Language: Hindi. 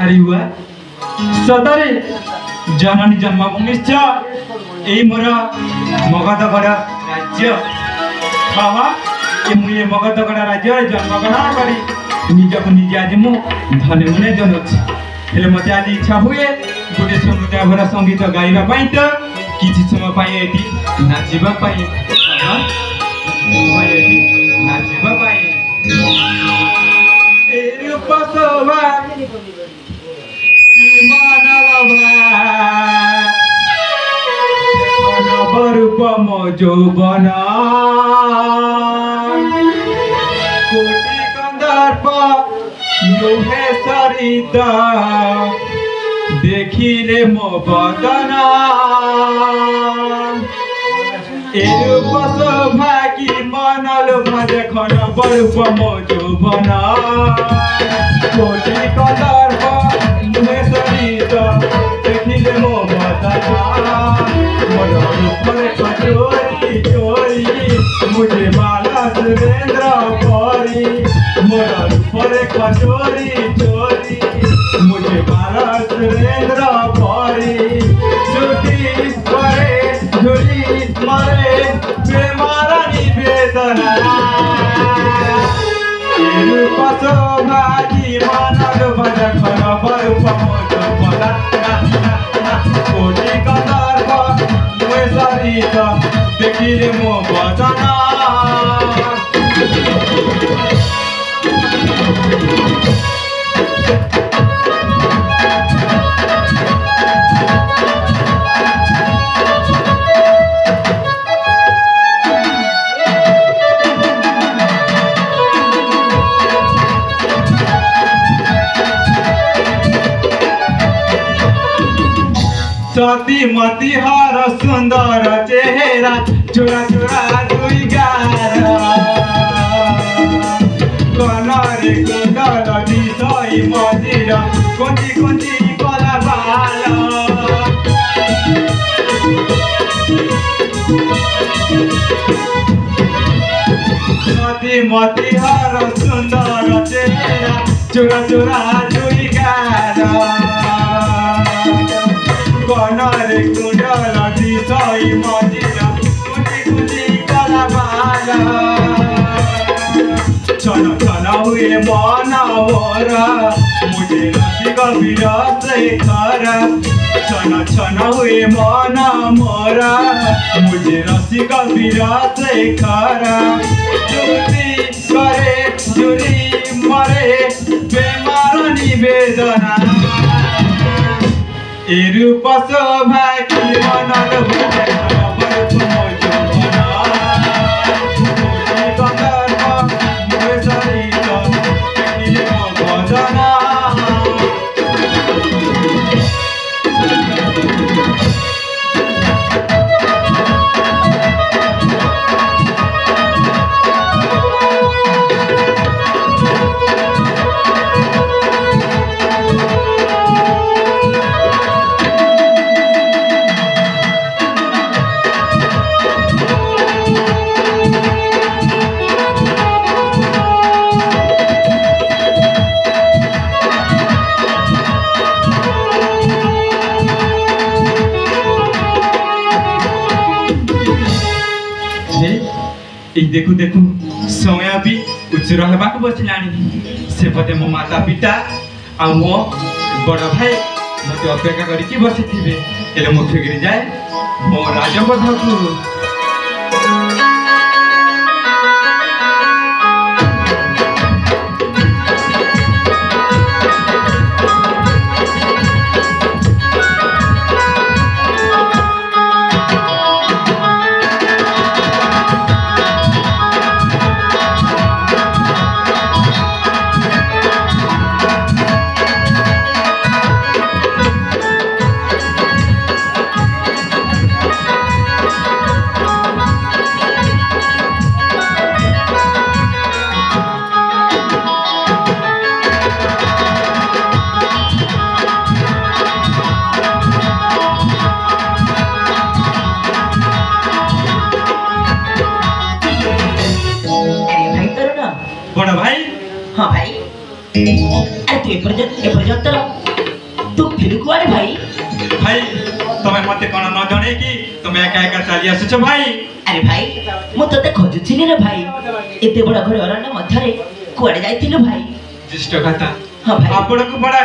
नारी हुआ सतरे जननी जन्मभूमिश्च एई मोर मगधगढ़ राज्य बाबा मुझे मगधगढ़ राज्य जन्मग्रहण करी निजक निजे आज मु धने मने जनुछि हेले मते आज इच्छा हुए गोटे समुदाय भर संगीत गाइबा पई तो किछि समय पई एठी नाचिबा पई नाचिबा पई ए रूप शोभा कि मानलभा नवरूप मो यौवन कोटि कंदर्प नुहे सरिता देखिले मो बदन ए रूप शोभा कि मनलोभा देख नवरूप मो यौवन कोटि कंदर्प नुहे सरिता देखिले मो बदन मोर रूपर चोरी चोरी मुझे बाला सुरेंद्र परी मोर रूपर चोरी चोरी मुझे बाला सुरेंद्र परी झूठी करे झूठी मरे बेमारा निवेदना रूप शोभा की मानव भजन रूप मोज बला कोटि कंदर्प मुझे सरिता देखिले मो बदन सती मती हर सुंदर चेहरा चोरा चोरा दुई गार कनरे कुंडल दिसई मजिर कोंची कोंची कला बाल सती मती हर सुंदर चेहरा चोरा चोरा दुई गार कनरे कुंडल दिसई मजिर कुंची कुंची कला बाल छन छन हुए मन मोर मुझे रसिक विरत शेखर छन छन हुए मन मोर मुझे रसिक विरत शेखर झूठी करे झूठी मरे बेमार निवेदना ए रूप शोभा की मनलोभा देखु देखु समय भी उच्चर होगा बसलानी सेपटे मो माता पिता आ मो बड़ भाई मत अपेक्षा करके बसी थे मो फिर जाए मो राजपथ को बड़ा भाई हाँ भाई अरे तू एपर्यंत ଯାଇଥିଲୁ କୁଆଡେ ଭାଇ? भाई तुम्हें मत कौन न जने कि तुम्हें एका एका चली आसुछ भाई। अरे भाई मु तते खोजुथिली रे भाई, एते बड़ घर अरण्य मध्यरे कुआडे जाइथिलु भाई? जिष्ट कथा हां भाई आपण को बड़ा